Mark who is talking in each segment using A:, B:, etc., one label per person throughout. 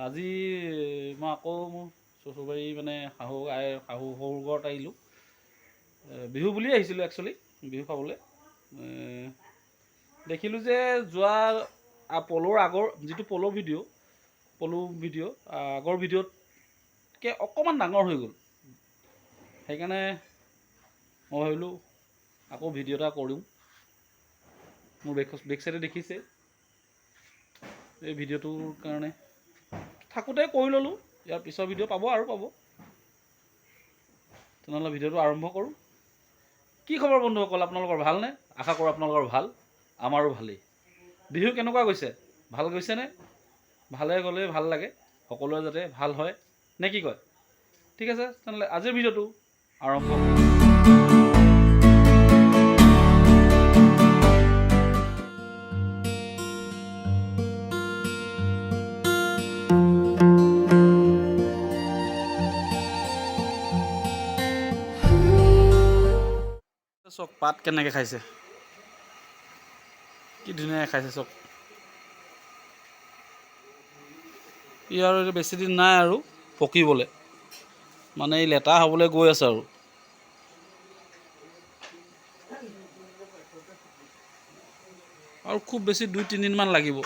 A: আজি মই আকৌ মোৰ শ্বশুৰবাৰী মানে শাহু শহুৰ ঘৰত আহিলোঁ। বিহু বুলি আহিছিলোঁ একচুৱেলি, বিহু খাবলৈ। দেখিলোঁ যে যোৱা পলৰ আগৰ যিটো পলো ভিডিঅ' আগৰ ভিডিঅ'তকৈ অকণমান ডাঙৰ হৈ গ'ল। সেইকাৰণে মই ভাবিলোঁ আকৌ ভিডিঅ' এটা কৰোঁ। মোৰ বেক চাইডে দেখিছে এই ভিডিঅ'টোৰ কাৰণে থাকোঁতে কৰি ল'লোঁ। ইয়াৰ পিছৰ ভিডিঅ' পাব। তেনেহ'লে ভিডিঅ'টো আৰম্ভ কৰোঁ। কি খবৰ বন্ধুসকল, আপোনালোকৰ ভালনে? আশা কৰোঁ আপোনালোকৰ ভাল, আমাৰো ভালেই। বিহু কেনেকুৱা গৈছে? ভাল গৈছেনে? ভালে গ'লে ভাল লাগে, সকলোৰে যাতে ভাল হয়, নে কি কয়? ঠিক আছে, তেনেহ'লে আজিৰ ভিডিঅ'টো আৰম্ভ কৰোঁ। চক পাত কেনেকৈ খাইছে, কি ধুনীয়াকৈ খাইছে চক। ই আৰু বেছি দিন নাই আৰু পকিবলৈ, মানে এই লেটা হ'বলৈ গৈ আছে আৰু খুব বেছি 2-3 দিনমান লাগিব।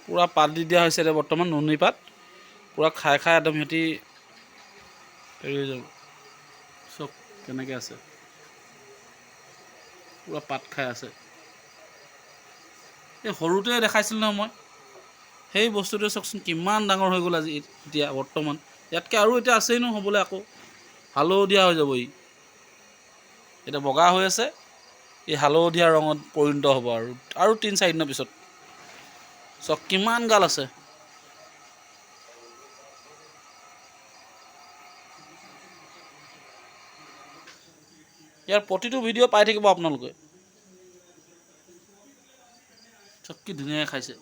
A: পূৰা পাত দি দিয়া হৈছে এতিয়া বৰ্তমান, নুনী পাত পূৰা খাই একদম সিহঁতি হেৰি হৈ যাব। চব কেনেকৈ আছে, পূৰা পাত খাই আছে। এই সৰুতে দেখাইছিলোঁ নহয় মই, সেই বস্তুটোৱে চাওকচোন কিমান ডাঙৰ হৈ গ'ল আজি। এতিয়া বৰ্তমান ইয়াতকৈ আৰু এতিয়া আছেই ন হ'বলৈ, আকৌ হালধীয়া হৈ যাব। এতিয়া বগা হৈ আছে, এই হালধীয়া ৰঙত পৰিণত হ'ব আৰু 3-4 দিনৰ পিছত। চক কিমান গাল আছে। ইয়াৰ প্ৰতিটো ভিডিঅ' পাই থাকিব আপোনালোকে। চব কি ধুনীয়াকৈ খাইছে।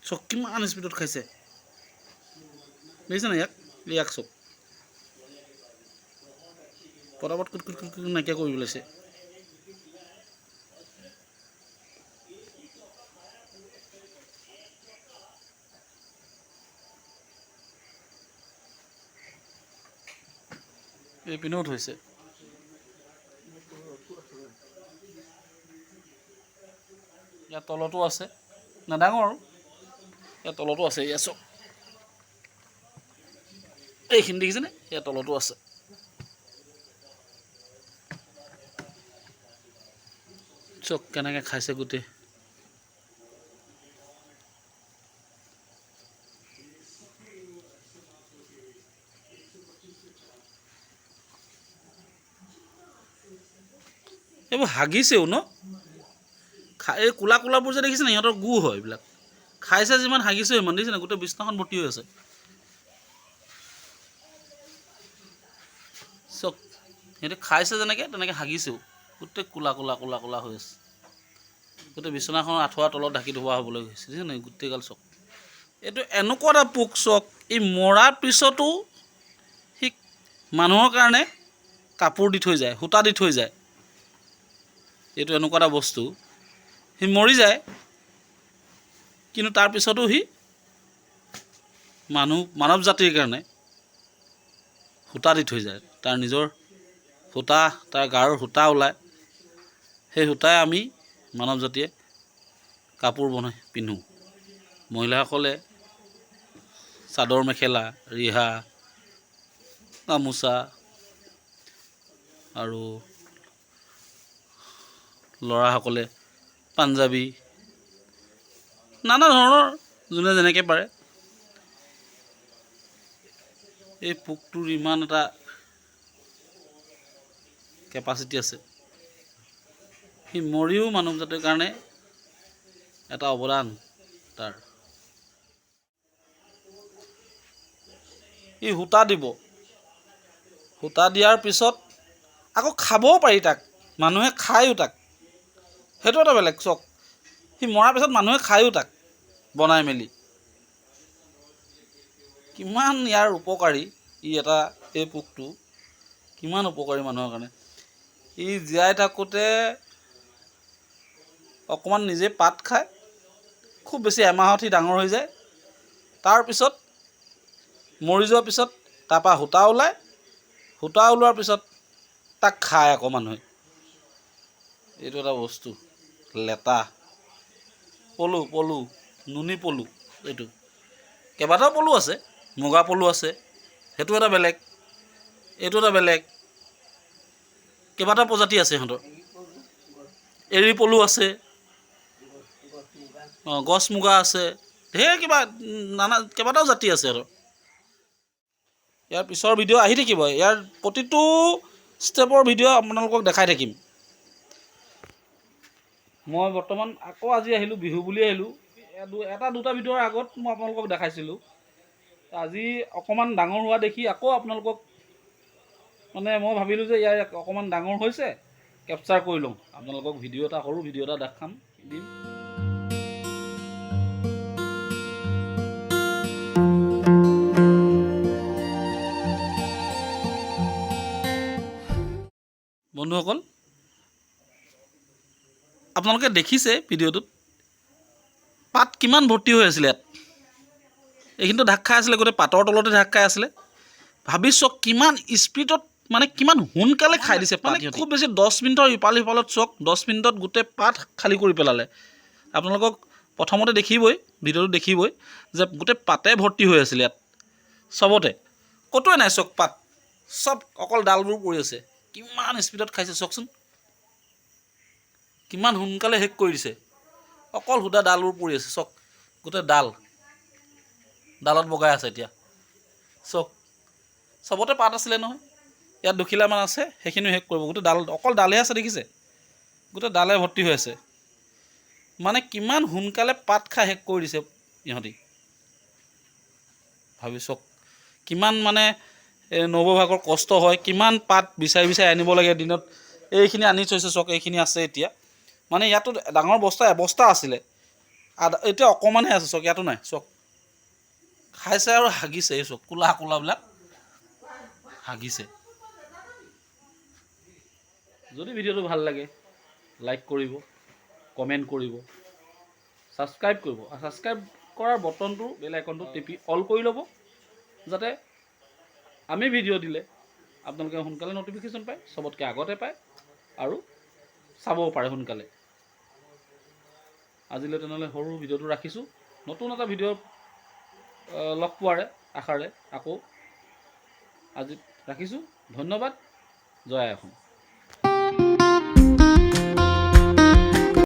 A: চক কিমান স্পীডত খাইছে, দেখিছে নাই? ইয়াক চক পটাপট কুট নাইকিয়া কৰি পেলাইছে। এই পিনেও থৈছে। ইয়াৰ তলতো আছে, নাডাঙৰ আৰু ইয়াৰ তলতো আছে। ইয়াৰ চক এইখিনি দেখিছেনে? ইয়াৰ তলতো আছে। চক কেনেকৈ খাইছে গোটেই। এইবোৰ হাগিছেও ন, এই কোলাবোৰ যে দেখিছে নাই, সিহঁতৰ গু হয় এইবিলাক। খাইছে যিমান হাগিছে সিমান, দেখিছে নাই? গোটেই বিছনাখন ভৰ্তি হৈ আছে। চক সিহঁতে খাইছে যেনেকৈ তেনেকৈ হাগিছেও, গোটেই কোলা হৈ আছে। গোটেই বিচনাখনৰ আঁঠুৱাৰ তলত ঢাকি ধোৱা হ'বলৈ গৈছে, দেখিছে নাই? গোটেইগাল চক। এইটো এনেকুৱা এটা পোক চক, ই মৰাৰ পিছতো সি মানুহৰ কাৰণে কাপোৰ দি থৈ যায়, সূতা দি থৈ যায়। এইটো এনেকুৱা এটা বস্তু, সি মৰি যায় কিন্তু তাৰপিছতো সি মানৱ জাতিৰ কাৰণে সূতা দি থৈ যায়। তাৰ নিজৰ সূতা, তাৰ গাৰ সূতা ওলায়, সেই সূতাই আমি মানৱ জাতিয়ে কাপোৰ বনাই পিন্ধোঁ। মহিলাসকলে চাদৰ মেখেলা, ৰিহা, গামোচা, আৰু ল'ৰাসকলে পাঞ্জাবী, নানা ধৰণৰ যোনে যেনেকৈ পাৰে। এই পোকটোৰ ইমান এটা কেপাচিটি আছে, সি মৰিও মানৱ জাতিৰ কাৰণে এটা অৱদান তাৰ। ই সূতা দিব, সূতা দিয়াৰ পিছত আকৌ খাবও পাৰি তাক, মানুহে খায়ো তাক, সেইটো এটা বেলেগ চক। সি মৰাৰ পিছত মানুহে খায়ো তাক বনাই মেলি। কিমান ইয়াৰ উপকাৰী এই পোকটো কিমান উপকাৰী মানুহৰ কাৰণে। ই জীয়াই থাকোঁতে অকণমান নিজে পাত খায়, খুব বেছি এমাহত সি ডাঙৰ হৈ যায়। তাৰপিছত মৰি যোৱাৰ পিছত তাৰপৰা সূতা ওলায়, সূতা ওলোৱাৰ পিছত তাক খায় আকৌ মানুহে। এইটো এটা বস্তু লেটা পলু নুনী পলু। এইটো কেইবাটাও পলু আছে, মুগা পলু আছে, সেইটো এটা বেলেগ, এইটো এটা বেলেগ, কেইবাটাও প্ৰজাতি আছে সিহঁতৰ। এৰী পলু আছে, গছ মুগা আছে, ঢেৰ কিবা কেইবাটাও জাতি আছে সিহঁতৰ। ইয়াৰ পিছৰ ভিডিঅ' আহি থাকিব, ইয়াৰ প্ৰতিটো ষ্টেপৰ ভিডিঅ' আপোনালোকক দেখাই থাকিম। মই বৰ্তমান আকৌ আজি আহিলোঁ, বিহু বুলি আহিলোঁ। এটা দুটা ভিডিঅ'ৰ আগত মই আপোনালোকক দেখাইছিলোঁ। আজি অকণমান ডাঙৰ হোৱা দেখি আকৌ আপোনালোকক মানে মই ভাবিলোঁ যে ইয়াৰ অকণমান ডাঙৰ হৈছে, কেপচাৰ কৰি লওঁ, আপোনালোকক সৰু ভিডিঅ' এটা দেখাম দিম। বন্ধুসকল, আপোনালোকে দেখিছে ভিডিঅ'টোত পাত কিমান ভৰ্তি হৈ আছিলে ইয়াত। এইখিনিতো ঢাক খাই আছিলে, গোটেই পাতৰ তলতে ঢাক খাই আছিলে। ভাবি চাওক কিমান স্পীডত, মানে কিমান সোনকালে খাই দিছে পাত। খুব বেছি 10 মিনিটৰ ইফাল সিফালত চাওক, 10 মিনিটত গোটেই পাত খালী কৰি পেলালে। আপোনালোকক প্ৰথমতে দেখিবই, ভিডিঅ'টো দেখিবই যে গোটেই পাতে ভৰ্তি হৈ আছিলে ইয়াত চবতে, ক'তোৱে নাই চাওক পাত, চব অকল ডালবোৰ পৰি আছে। কিমান স্পীডত খাইছে চাওকচোন, কিমান সোনকালে শেষ কৰি দিছে। অকল সুদা ডালবোৰ পৰি আছে, চাওক গোটেই ডালত বগাই আছে এতিয়া। চাওক চবতে পাত আছিলে নহয়, ইয়াত দুখিলামান আছে, সেইখিনিও শেষ কৰিব। গোটেই অকল ডালহে আছে, দেখিছে গোটেই ডালে ভৰ্তি হৈ আছে। মানে কিমান সোনকালে পাত খাই শেষ কৰি দিছে ইহঁতি। ভাবি চাওক কিমান মানে নৱভাগৰ কষ্ট হয়, কিমান পাত বিচাৰি বিচাৰি আনিব লাগে দিনত। এইখিনি আনি থৈছে চাওক, এইখিনি আছে এতিয়া। মানে ইয়াতো ডাঙৰ এবস্তা আছিলে, এতিয়া অকণমানহে আছে চাওক, ইয়াতো নাই চাওক। খাইছে আৰু হাগিছে, এই চাওক কোলাবিলাক হাগিছে। যদি ভিডিঅ'টো ভাল লাগে লাইক কৰিব, কমেণ্ট কৰিব, ছাবস্ক্ৰাইব কৰিব। আৰু ছাবস্ক্ৰাইব কৰাৰ বটনটো বেল আইকনটো টিপি অল কৰি ল'ব, যাতে আমি ভিডিঅ' দিলে আপোনালোকে সোনকালে ন'টিফিকেশ্যন পায়, চবতকৈ আগতে পায় আৰু চাবও পাৰে সোনকালে। আজিলৈ তেনেহ'লে সৰু ভিডিঅ'টো ৰাখিছোঁ। নতুন এটা ভিডিঅ' লগ পোৱাৰে আশাৰে আকৌ আজি ৰাখিছোঁ। ধন্যবাদ। জয় আই অসম।